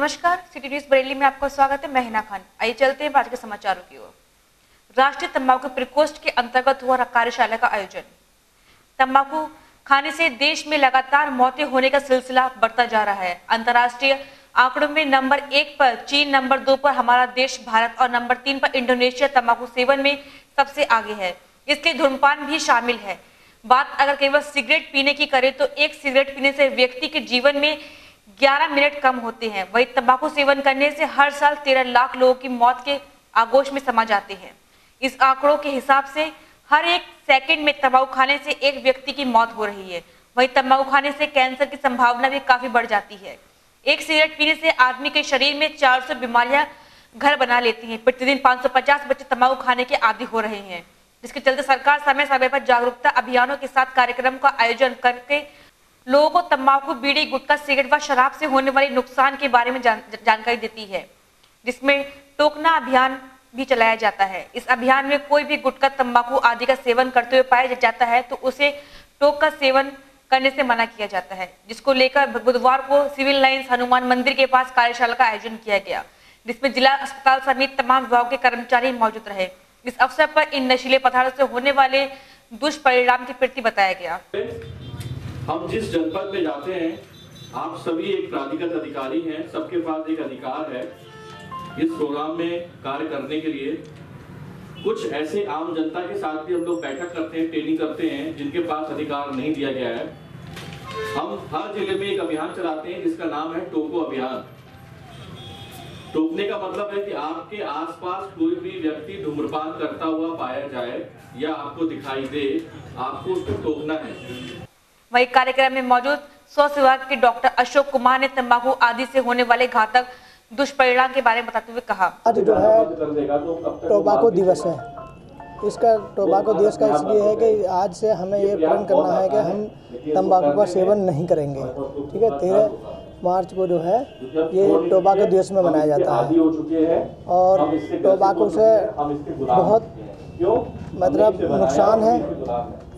नमस्कार, city news Bareilly में आपका स्वागत है। मैं हिना खान। आइए चलते हैं आज के समाचारों की ओर। राष्ट्रीय तंबाकू प्रकोष्ठ के अंतर्गत हुआ कार्यशाला का आयोजन। तंबाकू खाने से देश में लगातार मौतें होने का सिलसिला बढ़ता जा रहा है। अंतर्राष्ट्रीय आंकड़ों में नंबर 1 पर चीन, नंबर 2 पर हमारा देश भारत और नंबर 3 पर इंडोनेशिया तंबाकू सेवन में सबसे आगे है। इसलिए धूम्रपान भी शामिल है। बात अगर केवल सिगरेट पीने की करें तो एक सिगरेट पीने से व्यक्ति के जीवन में 11 मिनट कम होते हैं। वही तंबाकू सेवन करने से हर साल 13 लाख लोगों की मौत के आगोश में समा जाते हैं। इस आंकड़ों के हिसाब से हर एक सेकंड में तंबाकू खाने से एक व्यक्ति की मौत हो रही है। वही तंबाकू खाने से कैंसर की संभावना भी काफी बढ़ जाती है। एक सिगरेट पीने से आदमी के शरीर में 400 बीमारियां घर बना लेती हैं। प्रतिदिन 550 बच्चे तंबाकू खाने के आदी हो रहे हैं, जिसके चलते सरकार समय समय पर जागरूकता अभियानों के साथ कार्यक्रम का आयोजन करके लोगों को तंबाकू, बीड़ी, गुटखा, सिगरेट व शराब से होने वाले नुकसान के बारे में जानकारी देती है, जिसमें टोकना अभियान भी चलाया जाता है। इस अभियान में कोई भी गुटखा, तंबाकू आदि का सेवन करते हुए पाया जाता है तो उसे टोक का सेवन करने से मना किया जाता है, जिसको लेकर बुधवार को सिविल लाइंस हनुमान मंदिर के पास कार्यशाला का आयोजन किया गया, जिसमें जिला अस्पताल समेत तमाम विभागों के कर्मचारी मौजूद रहे। इस अवसर पर इन नशीले पदार्थों से होने वाले दुष्परिणाम के प्रति बताया गया। हम जिस जनपद में जाते हैं, आप सभी एक प्राधिकृत अधिकारी हैं, सबके पास एक अधिकार है इस प्रोग्राम में कार्य करने के लिए। कुछ ऐसे आम जनता के साथ भी हम लोग बैठक करते हैं, ट्रेनिंग करते हैं, जिनके पास अधिकार नहीं दिया गया है। हम हर जिले में एक अभियान चलाते हैं जिसका नाम है टोको अभियान। टोकने का मतलब है कि आपके आसपास कोई भी व्यक्ति धूम्रपान करता हुआ पाया जाए या आपको दिखाई दे, आपको उसको टोकना है। वही कार्यक्रम में मौजूद स्वास्थ्य विभाग के डॉक्टर अशोक कुमार ने तंबाकू आदि से होने वाले घातक दुष्परिणाम के बारे में बताते हुए कहा, आज जो है टोबैको दिवस है। इसका टोबैको दिवस का इसलिए है कि आज से हमें ये प्रण करना है कि हम तंबाकू का सेवन नहीं करेंगे। ठीक है, 13 मार्च को जो है ये टोबैको दिवस में मनाया जाता है और टोबैको से बहुत मतलब नुकसान है।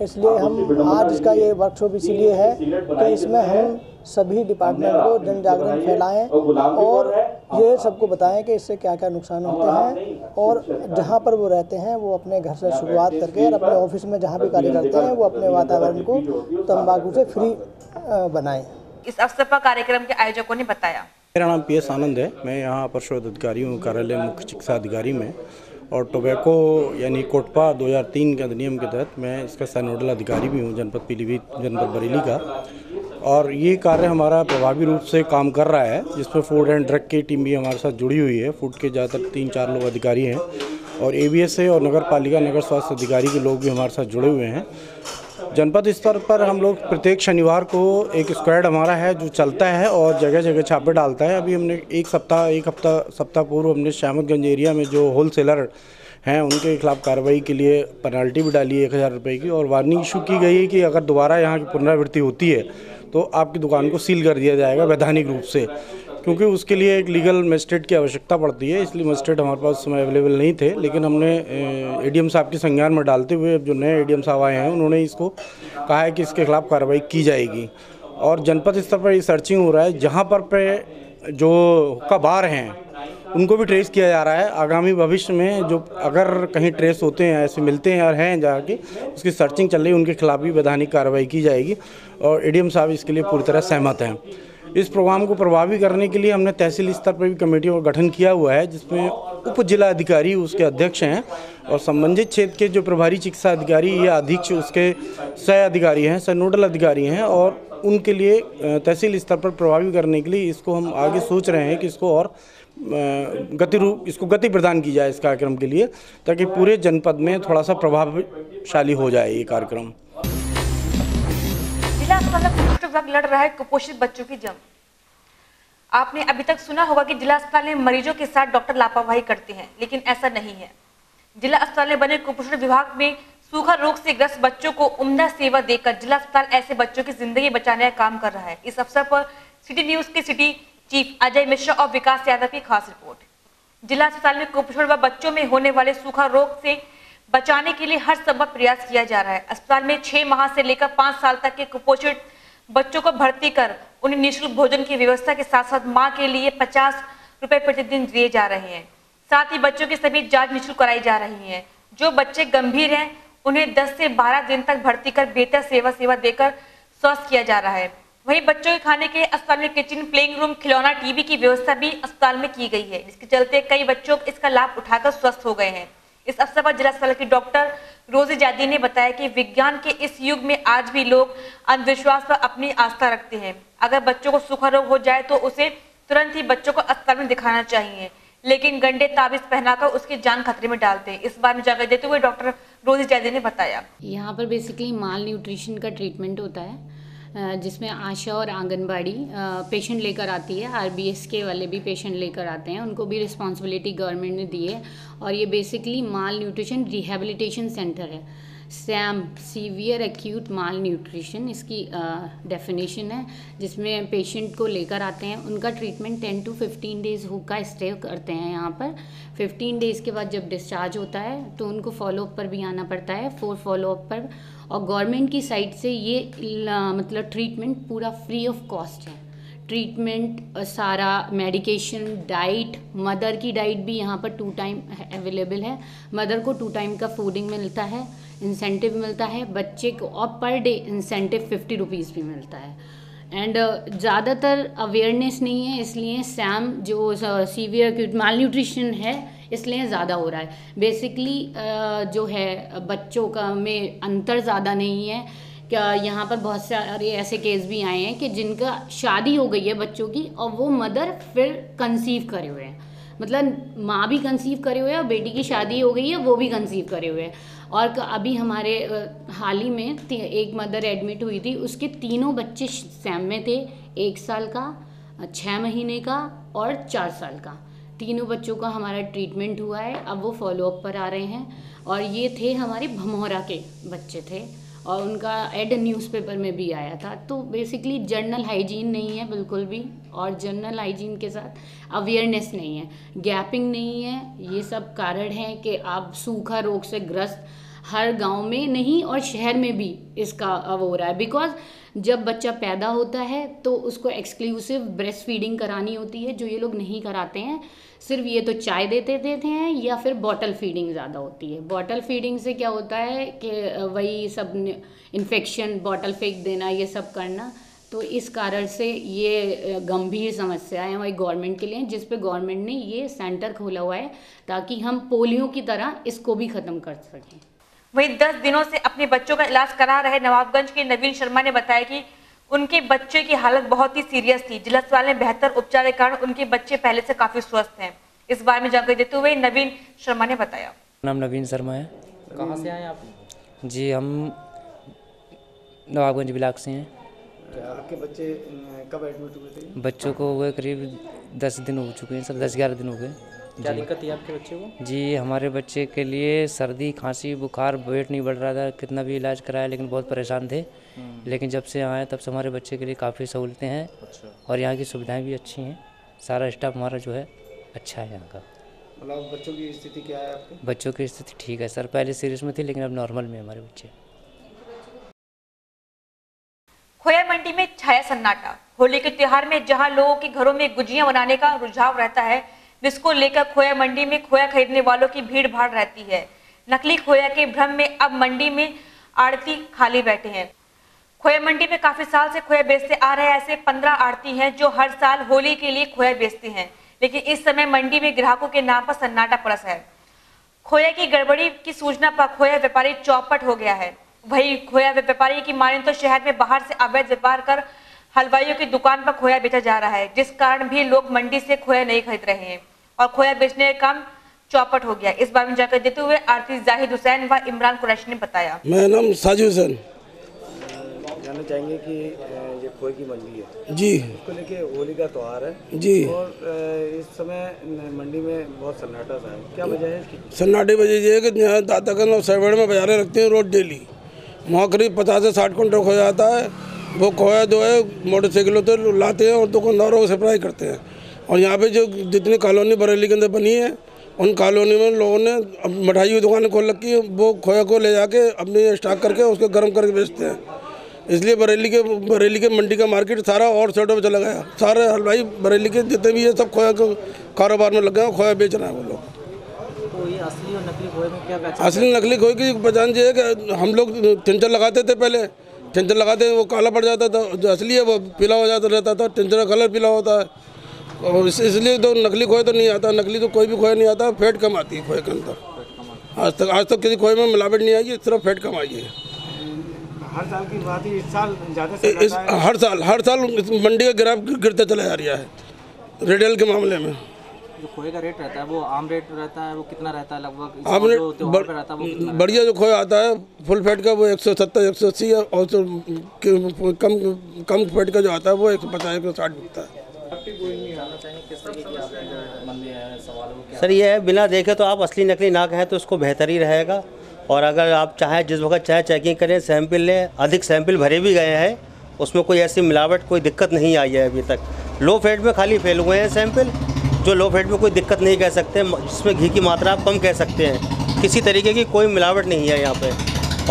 इसलिए हम आज इसका ये वर्कशॉप इसीलिए है कि इसमें हम सभी डिपार्टमेंट को जन जागरण फैलाएं और ये सबको बताएं कि इससे क्या क्या नुकसान होते हैं और जहां पर वो रहते हैं वो अपने घर से शुरुआत करके और अपने ऑफिस में जहां भी कार्य करते हैं वो अपने वातावरण को तंबाकू से फ्री बनाएं। इस अवसर पर कार्यक्रम के आयोजकों ने बताया, मेरा नाम PS आनंद है। मैं यहाँ पर शोध अधिकारी हूँ, कार्यालय मुख्य चिकित्सा अधिकारी में। और टोबैको यानी कोटपा 2003 के अधिनियम के तहत मैं इसका सह नोडल अधिकारी भी हूँ जनपद पीलीभीत, जनपद बरेली का। और ये कार्य हमारा प्रभावी रूप से काम कर रहा है, जिसमें फूड एंड ड्रग की टीम भी हमारे साथ जुड़ी हुई है। फूड के ज़्यादातर 3-4 लोग अधिकारी हैं और ABS से और नगर पालिका नगर स्वास्थ्य अधिकारी के लोग भी हमारे साथ जुड़े हुए हैं। जनपद स्तर पर हम लोग प्रत्येक शनिवार को एक स्क्वाड हमारा है जो चलता है और जगह जगह छापे डालता है। अभी हमने एक सप्ताह पूर्व हमने श्यामतगंज एरिया में जो होलसेलर हैं उनके खिलाफ कार्रवाई के लिए पेनल्टी भी डाली है 1000 रुपये की, और वार्निंग इशू की गई है कि अगर दोबारा यहाँ की पुनरावृत्ति होती है तो आपकी दुकान को सील कर दिया जाएगा वैधानिक रूप से, क्योंकि उसके लिए एक लीगल मजिस्ट्रेट की आवश्यकता पड़ती है। इसलिए मजिस्ट्रेट हमारे पास उस समय अवेलेबल नहीं थे, लेकिन हमने ADM साहब के संज्ञान में डालते हुए जो नए ADM साहब आए हैं उन्होंने इसको कहा है कि इसके खिलाफ कार्रवाई की जाएगी। और जनपद स्तर पर ये सर्चिंग हो रहा है, जहाँ पर पे जो हुक्का बार हैं उनको भी ट्रेस किया जा रहा है। आगामी भविष्य में जो अगर कहीं ट्रेस होते हैं, ऐसे मिलते हैं और हैं जाके, उसकी सर्चिंग चल रही है, उनके खिलाफ भी वैधानिक कार्रवाई की जाएगी। और ADM साहब इसके लिए पूरी तरह सहमत हैं। इस प्रोग्राम को प्रभावी करने के लिए हमने तहसील स्तर पर भी कमेटियों का गठन किया हुआ है, जिसमें उप जिला अधिकारी उसके अध्यक्ष हैं और संबंधित क्षेत्र के जो प्रभारी चिकित्सा अधिकारी या अधीक्षक उसके सह अधिकारी हैं, सह नोडल अधिकारी हैं। और उनके लिए तहसील स्तर पर प्रभावी करने के लिए इसको हम आगे सोच रहे हैं कि इसको और गति प्रदान की जाए इस कार्यक्रम के लिए, ताकि पूरे जनपद में थोड़ा सा प्रभावशाली हो जाए ये कार्यक्रम। जिला अस्पताल में कुपोषण विभाग लड़ रहा है कुपोषित बच्चों की जंग। आपने अभी तक सुना होगा कि जिला अस्पताल में मरीजों के साथ डॉक्टर लापरवाही करते हैं, लेकिन ऐसा नहीं है। जिला अस्पताल में बने कुपोषण विभाग में सूखा रोग से ग्रस्त बच्चों को उम्दा सेवा देकर जिला अस्पताल ऐसे बच्चों की जिंदगी बचाने का काम कर रहा है। इस अवसर पर सिटी न्यूज के सिटी चीफ अजय मिश्रा और विकास यादव की खास रिपोर्ट। जिला अस्पताल में कुपोषण व बच्चों में होने वाले सूखा रोग से बचाने के लिए हर संभव प्रयास किया जा रहा है। अस्पताल में 6 माह से लेकर 5 साल तक के कुपोषित बच्चों को भर्ती कर उन्हें निःशुल्क भोजन की व्यवस्था के साथ साथ माँ के लिए 50 रुपए प्रतिदिन दिए जा रहे हैं। साथ ही बच्चों की सभी जांच निःशुल्क कराई जा रही है। जो बच्चे गंभीर हैं उन्हें 10 से 12 दिन तक भर्ती कर बेहतर सेवा देकर स्वस्थ किया जा रहा है। वहीं बच्चों के खाने के अस्पताल में किचन, प्लेइंग रूम, खिलौना, टीवी की व्यवस्था भी अस्पताल में की गई है, जिसके चलते कई बच्चों इसका लाभ उठाकर स्वस्थ हो गए हैं। इस अवसर पर जिला अस्पताल की डॉक्टर रोजी जादी ने बताया कि विज्ञान के इस युग में आज भी लोग अंधविश्वास पर अपनी आस्था रखते हैं। अगर बच्चों को सूखा रोग हो जाए तो उसे तुरंत ही बच्चों को अस्पताल में दिखाना चाहिए, लेकिन गंडे ताबीज पहनाकर उसकी जान खतरे में डालते हैं। इस बारे में जानकारी देते हुए डॉक्टर रोजी जादी ने बताया, यहाँ पर बेसिकली माल न्यूट्रिशन का ट्रीटमेंट होता है, जिसमें आशा और आंगनबाड़ी पेशेंट लेकर आती है। आरबीएस के वाले भी पेशेंट लेकर आते हैं, उनको भी रिस्पॉन्सिबिलिटी गवर्नमेंट ने दी है। और ये बेसिकली माल न्यूट्रिशन रिहेबिलिटेशन सेंटर है। सैम सीवियर एक्यूट माल न्यूट्रिशन इसकी डेफिनेशन है, जिसमें पेशेंट को लेकर आते हैं। उनका ट्रीटमेंट 10 to 15 डेज़ का स्टे करते हैं यहाँ पर। 15 डेज़ के बाद जब डिस्चार्ज होता है तो उनको फॉलोअप पर भी आना पड़ता है, 4 फॉलोअप पर। और गवर्नमेंट की साइड से ये मतलब ट्रीटमेंट पूरा फ्री ऑफ कॉस्ट है। ट्रीटमेंट सारा मेडिकेशन, डाइट, मदर की डाइट भी यहाँ पर 2 टाइम अवेलेबल है। मदर को 2 टाइम का फूडिंग मिलता है, इंसेंटिव मिलता है बच्चे को, और पर डे इंसेंटिव 50 रुपीज़ भी मिलता है। एंड ज़्यादातर अवेयरनेस नहीं है, इसलिए सैम जो सीवियर एक्यूट माल न्यूट्रिशन है इसलिए ज़्यादा हो रहा है। बेसिकली जो है बच्चों का में अंतर ज़्यादा नहीं है। क्या यहाँ पर बहुत सारे ऐसे केस भी आए हैं कि जिनका शादी हो गई है बच्चों की और वो मदर फिर कंसीव करे हुए हैं, मतलब माँ भी कंसीव करे हुए हैं और बेटी की शादी हो गई है वो भी कंसीव करे हुए हैं। और अभी हमारे हाल ही में एक मदर एडमिट हुई थी, उसके 3 बच्चे सैम में थे, 1 साल का, 6 महीने का और 4 साल का। 3 बच्चों का हमारा ट्रीटमेंट हुआ है, अब वो फॉलोअप पर आ रहे हैं। और ये थे हमारे भमोरा के बच्चे थे और उनका एड न्यूज़पेपर में भी आया था। तो बेसिकली जनरल हाइजीन नहीं है बिल्कुल भी, और जनरल हाइजीन के साथ अवेयरनेस नहीं है, गैपिंग नहीं है। ये सब कारण है कि आप सूखा रोग से ग्रस्त हर गांव में नहीं और शहर में भी इसका हो रहा है। बिकॉज जब बच्चा पैदा होता है तो उसको एक्सक्लूसिव ब्रेस्ट फीडिंग करानी होती है, जो ये लोग नहीं कराते हैं। सिर्फ ये तो चाय देते हैं या फिर बॉटल फीडिंग ज़्यादा होती है। बॉटल फीडिंग से क्या होता है कि वही सब इन्फेक्शन, बॉटल फेंक देना, ये सब करना। तो इस कारण से ये गंभीर समस्या है हमारी गवर्नमेंट के लिए, जिस पे गवर्नमेंट ने ये सेंटर खोला हुआ है ताकि हम पोलियो की तरह इसको भी ख़त्म कर सकें। वहीं 10 दिनों से अपने बच्चों का इलाज करा रहे नवाबगंज के नवीन शर्मा ने बताया कि उनके बच्चे की हालत बहुत ही सीरियस थी। जिला अस्पताल में बेहतर उपचार के कारण उनके बच्चे पहले से काफी स्वस्थ हैं। इस बारे में जानकारी देते हुए नवीन शर्मा ने बताया, नाम नवीन शर्मा है। कहाँ से आए आप? जी हम नवाबगंज ब्लॉक से हैं। आपके बच्चे कब एडमिट हुए थे? बच्चों को हुए करीब 10 दिन हो चुके हैं सर, 10-11 दिन हो गए। क्या दिक्कत थी आपके बच्चे को? जी हमारे बच्चे के लिए सर्दी, खांसी, बुखार, वेट नहीं बढ़ रहा था, कितना भी इलाज कराया लेकिन बहुत परेशान थे। लेकिन जब से आए तब से हमारे बच्चे के लिए काफ़ी सहूलतें हैं। अच्छा। और यहाँ की सुविधाएं भी अच्छी हैं। सारा स्टाफ हमारा जो है अच्छा है यहाँ का। मतलब बच्चों की स्थिति क्या है आपके? बच्चों की स्थिति ठीक है सर, पहले सीरियस में थी लेकिन अब नॉर्मल में हमारे बच्चे। खोया मंडी में छाया सन्नाटा। होली के त्योहार में जहां लोगों के घरों में गुजियां बनाने का रुझाव रहता है, जिसको लेकर खोया मंडी में खोया खरीदने वालों की भीड़ भाड़ रहती है। नकली खोया के भ्रम में अब मंडी में आड़ती खाली बैठे हैं। खोया मंडी में काफी साल से खोया बेचते आ रहे ऐसे 15 आड़ती हैं जो हर साल होली के लिए खोया बेचते हैं, लेकिन इस समय मंडी में ग्राहकों के नाम पर सन्नाटा पड़स है। खोया की गड़बड़ी की सूचना पर खोया व्यापारी चौपट हो गया है। वही खोया व्यापारी की माने तो शहर में बाहर से अवैध व्यापार कर हलवाइयों की दुकान पर खोया बेचा जा रहा है, जिस कारण भी लोग मंडी से खोया नहीं खरीद रहे हैं और खोया बेचने का काम चौपट हो गया। इस बारे में जानकारी देते हुए आरती जाहिद हुसैन व इमरान कुरैशी ने बताया, मेरा नाम साजिद हुसैन। जानना चाहेंगे कि ये खोए की मंडी है जी, उसको लेके होली का त्यौहार है जी, और इस समय मंडी में बहुत सन्नाटा सा है, क्या वजह है इसकी? सन्नाटे वजह ये है कि यहाँ दातागंज और सरवड़ में बाजारें रखते हैं रोज डेली। वहाँ करीब 50 से 60 क्विंटल खोया आता है। वो खोया जो है मोटरसाइकिलों तो लाते हैं और दुकानदारों को सप्लाई करते हैं। और यहाँ पे जो जितनी कॉलोनी बरेली के अंदर बनी है, उन कॉलोनी में लोगों ने मिठाई की दुकानें खोल रखी है। वो खोया को ले जाके अपने स्टॉक करके उसको गर्म करके बेचते हैं। इसलिए बरेली के मंडी का मार्केट सारा और साइडों में चला गया। सारे हलवाई बरेली के जितने भी है सब खोया के कारोबार में लग गए, खोया बेच रहे हैं वो लोग। तो ये असली और नकली खोए में क्या पहचान? असली नकली खोए की पहचान ये है कि हम लोग टिंचर लगाते थे, पहले टिंचर लगाते वो काला पड़ जाता था, जो असली है वो पीला हो जाता रहता था, टिंचर का कलर पीला होता है। और इसलिए तो नकली खोए तो नहीं आता, नकली तो कोई भी खोया नहीं आता, फैट कम आती है खोए के अंदर। आज तक किसी खोए में मिलावट नहीं आई है, सिर्फ फैट कम आई है। हर साल की बात है, इस साल ज़्यादा से हर साल मंडी का ग्राफ गिरता चला जा रहा है। रिटेल के मामले में जो खोए का रेट रहता है वो आम रेट रहता है, वो कितना रहता है लगभग? आम रेट बढ़िया जो खोया आता है फुल फैट का वो 170 180 है, और जो कम फैट का जो आता है वो 150 160 बिकता है। सर ये है, बिना देखे तो आप असली नकली ना कहें तो उसको बेहतर ही रहेगा। और अगर आप चाहें जिस वक्त चाहे चेकिंग करें, सैंपल लें, अधिक सैंपल भरे भी गए हैं, उसमें कोई ऐसी मिलावट कोई दिक्कत नहीं आई है अभी तक। लो फैट में खाली फेल हुए हैं सैंपल, जो लो फैट में कोई दिक्कत नहीं कह सकते, जिसमें घी की मात्रा आप कम कह सकते हैं। किसी तरीके की कोई मिलावट नहीं है यहाँ पे।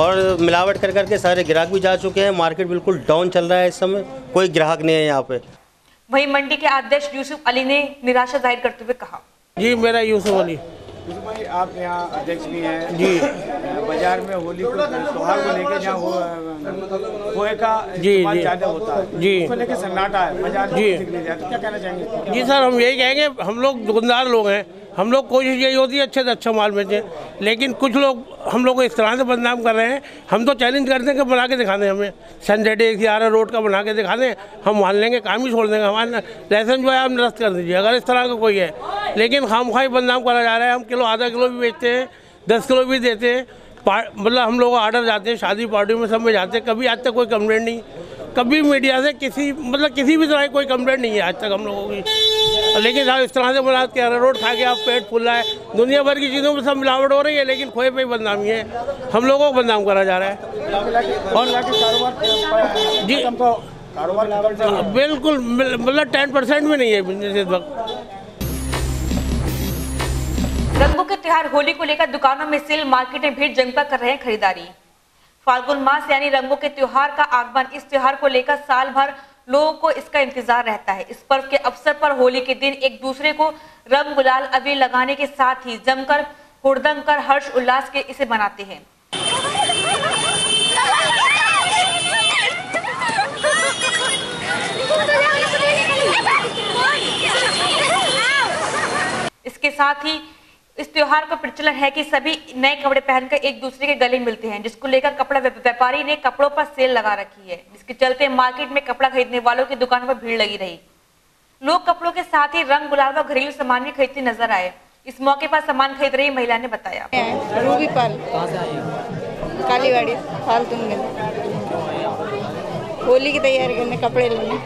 और मिलावट कर करके सारे ग्राहक भी जा चुके हैं, मार्केट बिल्कुल डाउन चल रहा है इस समय, कोई ग्राहक नहीं है यहाँ पे। वहीं मंडी के अध्यक्ष यूसुफ अली ने निराशा जाहिर करते हुए कहा, जी मेरा यूसुफ अली। यूसुफ भाई आप यहाँ अध्यक्ष भी हैं जी। बाजार में होली को त्योहार को लेकर जहाँ खोए का इस्तेमाल ज़्यादा होता है जी, उसको लेकर सन्नाटा है बाजार जी। तो क्या कहना चाहेंगे? जी सर, हम यही कहेंगे, हम लोग दुकानदार लोग हैं, हम लोग कोशिश यही होती है अच्छे से अच्छा माल बेचें, लेकिन कुछ लोग हम लोग को इस तरह से बदनाम कर रहे हैं। हम तो चैलेंज करते हैं कि बना के दिखा दें, हमें संडे 11 रोड का बना के दिखा दें, हम मान लेंगे, काम ही छोड़ देंगे, हमारा लाइसेंस जो है आप निरस्त कर दीजिए अगर इस तरह का कोई है। लेकिन खामखाई बदनाम करा जा रहा है। हम किलो आधा किलो भी बेचते हैं, 10 किलो भी देते हैं, मतलब हम लोग ऑर्डर जाते हैं, शादी पार्टी में सब में जाते हैं, कभी आज तक कोई कंप्लेंट नहीं, कभी मीडिया से किसी भी तरह की कोई कंप्लेंट नहीं है आज तक हम लोगों की। लेकिन साहब इस तरह से बना के रोड खा के आप पेट फूल रहा है, दुनिया भर की चीज़ों में सब मिलावट हो रही है, लेकिन खोए पे ही बदनामी है, हम लोगों को बदनाम करा जा रहा है। और जी बिल्कुल मतलब 10% में नहीं है बिजनेस इस वक्त। रंगों के त्योहार होली को लेकर दुकानों में सेल, मार्केट में भीड़ जमकर कर रहे हैं खरीदारी। फाल्गुन मास यानी रंगों के त्योहार का आगमन, इस त्योहार को लेकर साल भर लोगों को इसका इंतजार रहता है। इस पर्व के अवसर पर होली के दिन एक दूसरे को रंग गुलाल अबीर लगाने के साथ ही जमकर हुड़दंग कर हर्ष उल्लास के इसे मनाते हैं। इसके साथ ही इस त्योहार का प्रचलन है कि सभी नए कपड़े पहनकर एक दूसरे के गले मिलते हैं, जिसको लेकर कपड़ा व्यापारी ने कपड़ों पर सेल लगा रखी है, जिसके चलते मार्केट में कपड़ा खरीदने वालों की दुकानों पर भीड़ लगी रही। लोग कपड़ों के साथ ही रंग गुलाल व घरेलू सामान भी खरीदते नजर आए। इस मौके पर सामान खरीद रही महिला ने बताया, रूबी पाल, कालीवाड़ी, फाल्गुनगंज, होली की तैयारी करने कपड़े लेने।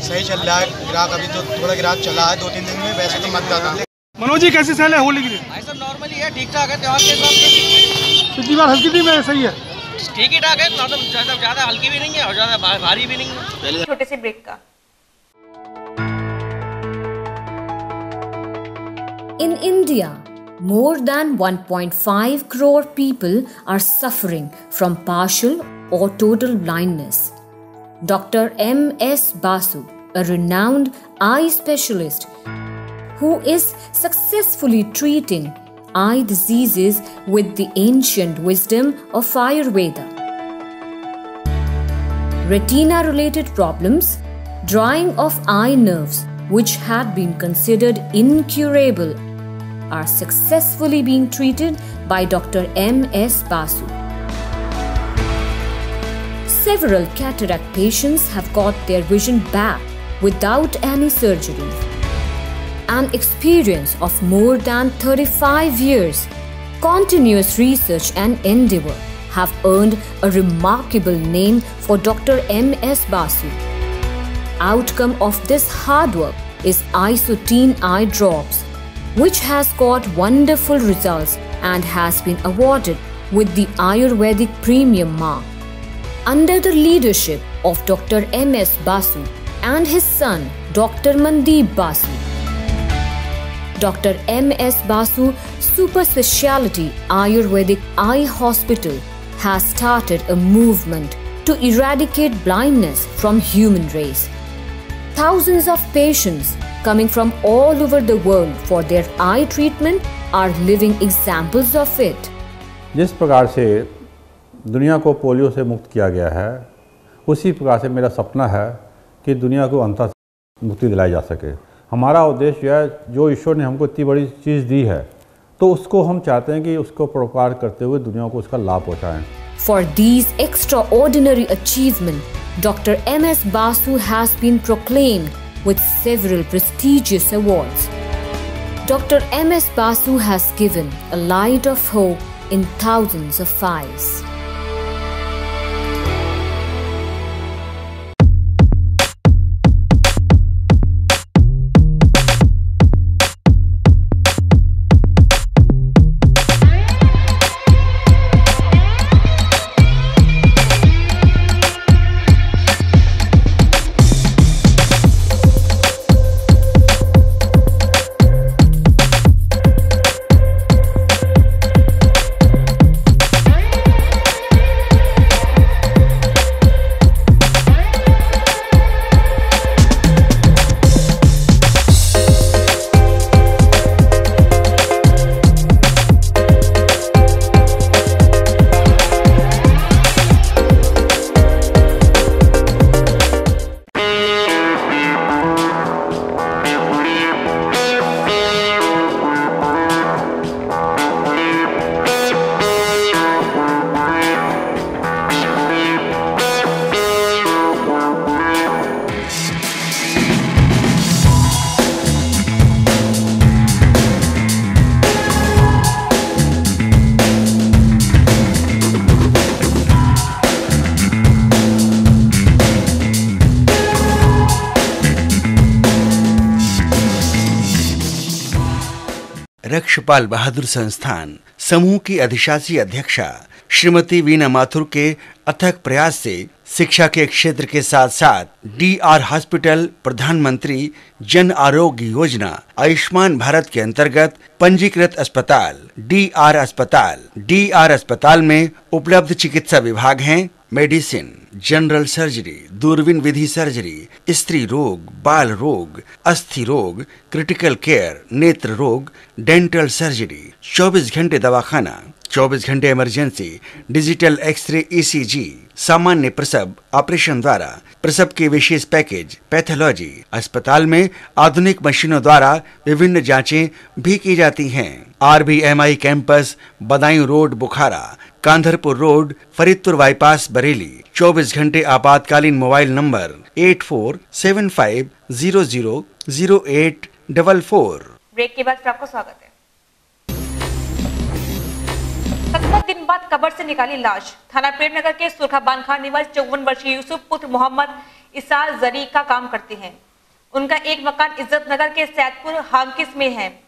सही चल रहा है ग्राहक, अभी तो थोड़ा ग्राहक चला है 2-3 दिन में, वैसे तो मत ज्यादा। मनोज जी कैसे सेल है होली के दिन? भाई सब नॉर्मली है, ठीक ठाक है त्योहार के हिसाब से। पिछली बार हल्की थी में सही है, ठीक ही ठाक है, ज्यादा हल्की भी नहीं है और ज्यादा भारी भी नहीं है। छोटे से ब्रेक का। In India, more than 1.5 crore people are suffering from partial or total blindness. Dr. M.S. Basu, a renowned eye specialist who is successfully treating eye diseases with the ancient wisdom of Ayurveda. Retina-related problems, drying of eye nerves, which had been considered incurable, are successfully being treated by Dr. M.S. Basu. Several cataract patients have got their vision back without any surgery. An experience of more than 35 years, continuous research and endeavor have earned a remarkable name for Dr. M.S. Basu. Outcome of this hard work is Isotene Eye Drops, which has got wonderful results and has been awarded with the Ayurvedic Premium Mark. Under the leadership of Dr. M.S. Basu and his son Dr. Mandeep Basu, Dr. M.S. Basu Super Speciality Ayurvedic Eye Hospital has started a movement to eradicate blindness from human race. Thousands of patients coming from all over the world for their eye treatment are living examples of it. जिस प्रकार से दुनिया को polio से मुक्त किया गया है, उसी प्रकार से मेरा सपना है कि दुनिया को अंततः मुक्ति दिलाई जा सके। हमारा उद्देश्य है, जो ईश्वर ने हमको इतनी बड़ी चीज़ दी है, तो उसको हम चाहते हैं कि उसको प्रोपार करते हुए दुनिया को उसका लाभ पहुँचाएँ। For these extraordinary achievements, Dr. M.S. Basu has been proclaimed with several prestigious awards. Dr. M.S. Basu has given a light of hope in thousands of eyes. Rakshpal बहादुर संस्थान समूह की अधिशासी अध्यक्षा श्रीमती वीना माथुर के अथक प्रयास से शिक्षा के क्षेत्र के साथ साथ DR हॉस्पिटल, प्रधानमंत्री जन आरोग्य योजना, आयुष्मान भारत के अंतर्गत पंजीकृत अस्पताल DR अस्पताल में उपलब्ध चिकित्सा विभाग हैं मेडिसिन, जनरल सर्जरी, दूरबीन विधि सर्जरी, स्त्री रोग, बाल रोग, अस्थि रोग, क्रिटिकल केयर, नेत्र रोग, डेंटल सर्जरी, 24 घंटे दवाखाना, 24 घंटे इमरजेंसी, डिजिटल एक्सरे ECG, सामान्य प्रसव ऑपरेशन द्वारा प्रसव के विशेष पैकेज, पैथोलॉजी। अस्पताल में आधुनिक मशीनों द्वारा विभिन्न जांचें भी की जाती हैं। RBMI कैंपस, बदायूं रोड, बुखारा, कांधरपुर रोड, फरीदपुर बाईपास, बरेली। 24 घंटे आपातकालीन मोबाइल नंबर 8475000844। ब्रेक के बाद फिर आपको स्वागत है। 17 दिन बाद कब्र से निकाली लाश। थाना पेड़नगर के सुरखाबान खान निवासी 54 वर्षीय यूसुफ पुत्र मोहम्मद इसाल जरी का काम करते हैं। उनका एक मकान इज्जत नगर के सैदपुर हांकिस में है।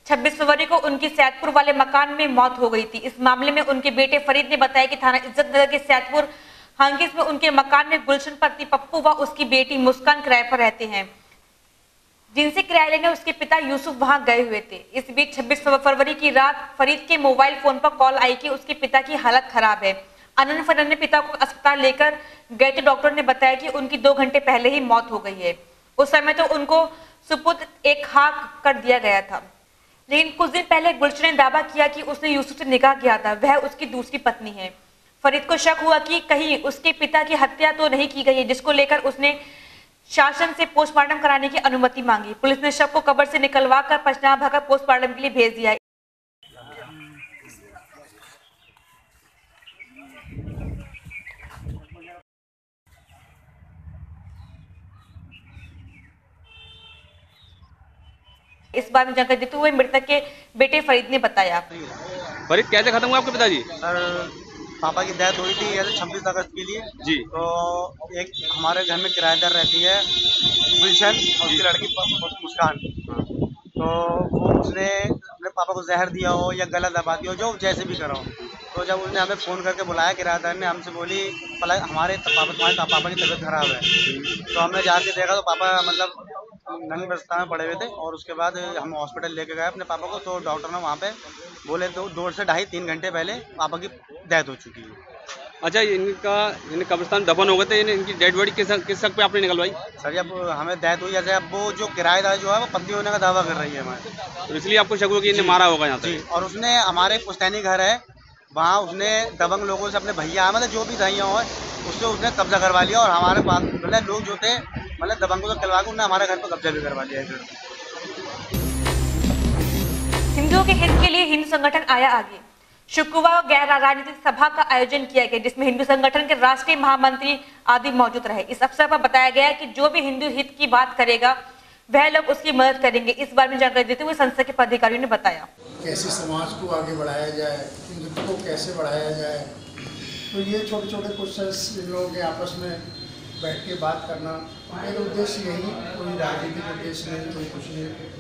26 फरवरी को उनकी सैदपुर वाले मकान में मौत हो गई थी। इस मामले में उनके बेटे फरीद ने बताया कि थाना इज्जत नगर के सैदपुर हांकिस में उनके मकान में गुलशन पति पप्पू व उसकी बेटी मुस्कान किराए पर रहते हैं, जिनसे किराया लेने उसके पिता यूसुफ वहां गए हुए थे। इस बीच 26 फरवरी की रात फरीद के मोबाइल फोन पर कॉल आई कि उसके पिता की हालत खराब है। अनन फरन ने पिता को अस्पताल लेकर गए तो डॉक्टर ने बताया कि उनकी 2 घंटे पहले ही मौत हो गई है। उस समय तो उनको सुपुत्र एक खाक कर दिया गया था, लेकिन कुछ दिन पहले गुलशन ने दावा किया कि उसने यूसुफ से निकाह किया था, वह उसकी दूसरी पत्नी है। फरीद को शक हुआ कि कहीं उसके पिता की हत्या तो नहीं की गई है, जिसको लेकर उसने शासन से पोस्टमार्टम कराने की अनुमति मांगी। पुलिस ने शव को कब्र से निकलवा कर पचनाह भगा पोस्टमार्टम के लिए भेज दिया। इस बारे में जानकारी देते हुए मृतक के बेटे फरीद ने बताया। फरीद कैसे खत्म हुआ आपके पिताजी? सर, पापा की डेथ हुई थी 26 अगस्त के लिए जी। तो एक हमारे घर में किराएदार रहती है गुलशन और उसकी लड़की मुस्कान, तो वो उसने अपने पापा को जहर दिया हो या गला दबा दिया हो, जो जैसे भी करो। तो जब उसने हमें फ़ोन करके बुलाया किराएदार ने, हमसे बोली तुम्हारे पापा की तबीयत खराब है। तो हमने जाके देखा तो पापा मतलब नंगी अवस्था में पड़े हुए थे, और उसके बाद हम हॉस्पिटल लेके गए अपने पापा को। तो डॉक्टर ने वहाँ पे बोले तो 2 से 2.5-3 घंटे पहले पापा की डेथ हो चुकी है। अच्छा, इनका कब्रिस्तान दफन हो गए थे, इनकी डेड बॉडी किस हक पे आपने निकलवाई? सर जब हमें डेथ हुई, जैसे अब वो जो किराएदार जो है वो पत्नी होने का दावा कर रही है हमारे, तो इसलिए आपको शक हुआ कि इन्हें मारा होगा यहाँ जी। तक। और उसने हमारे पुश्तैनी घर है वहाँ उसने दबंग लोगों से, अपने भैया मतलब जो भी दहिया हो उससे उसने कब्जा करवा लिया, और हमारे पास मतलब लोग जो थे मतलब दबंगों से करवा के उन्होंने हमारे घर पर कब्जा भी करवा लिया है। हिंदुओं के हित के लिए हिंदू संगठन आया आगे। शुक्रवार गैर राजनीतिक सभा का आयोजन किया गया, जिसमें हिंदू संगठन के राष्ट्रीय महामंत्री आदि मौजूद रहे। इस अवसर पर बताया गया कि जो भी हिंदू हित की बात करेगा वह लोग उसकी मदद करेंगे। इस बारे में जानकारी देते हुए संस्था के पदाधिकारियों ने बताया कैसे समाज को आगे बढ़ाया जाए, हिंदुत्व को कैसे बढ़ाया जाए, तो ये छोटे छोटे क्वेश्चंस इन लोगों के आपस में बैठ के बात करना, मेरा उद्देश्य यही, कोई राजनीतिक उद्देश्य नहीं, कोई कुछ नहीं।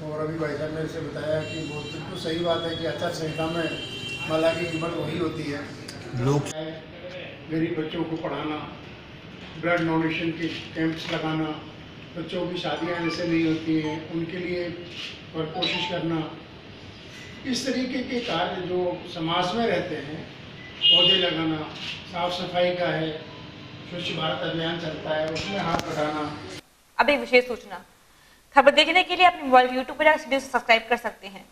और अभी भाई साहब ने इसे बताया कि बहुत बिल्कुल सही बात है कि आचार संहिता में माला की कीमत वही होती है। लोग गरीब बच्चों को पढ़ाना, ब्लड डोनेशन के कैंप्स लगाना, बच्चों की शादियां ऐसे नहीं होती हैं उनके लिए और कोशिश करना, इस तरीके के कार्य जो समाज में रहते हैं, पौधे लगाना, साफ सफाई का है, स्वच्छ भारत अभियान चलता है उसमें हाथ बढ़ाना। अब एक विशेष सूचना, खबर देखने के लिए अपने मोबाइल यूट्यूब पर जाकर सब्सक्राइब कर सकते हैं।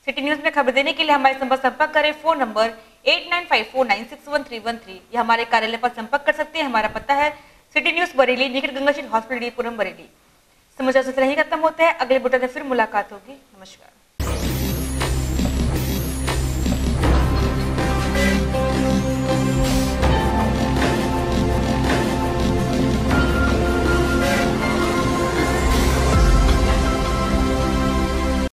सिटी न्यूज में खबर देने के लिए हमारे संपर्क करें। फोन नंबर 8954961313 या हमारे कार्यालय पर संपर्क कर सकते हैं। हमारा पता है सिटी न्यूज बरेली, निकट गंगाशील हॉस्पिटल, पुरम बरेली। समाचार से खत्म होते हैं। अगले बुलेटिन में फिर मुलाकात होगी। नमस्कार।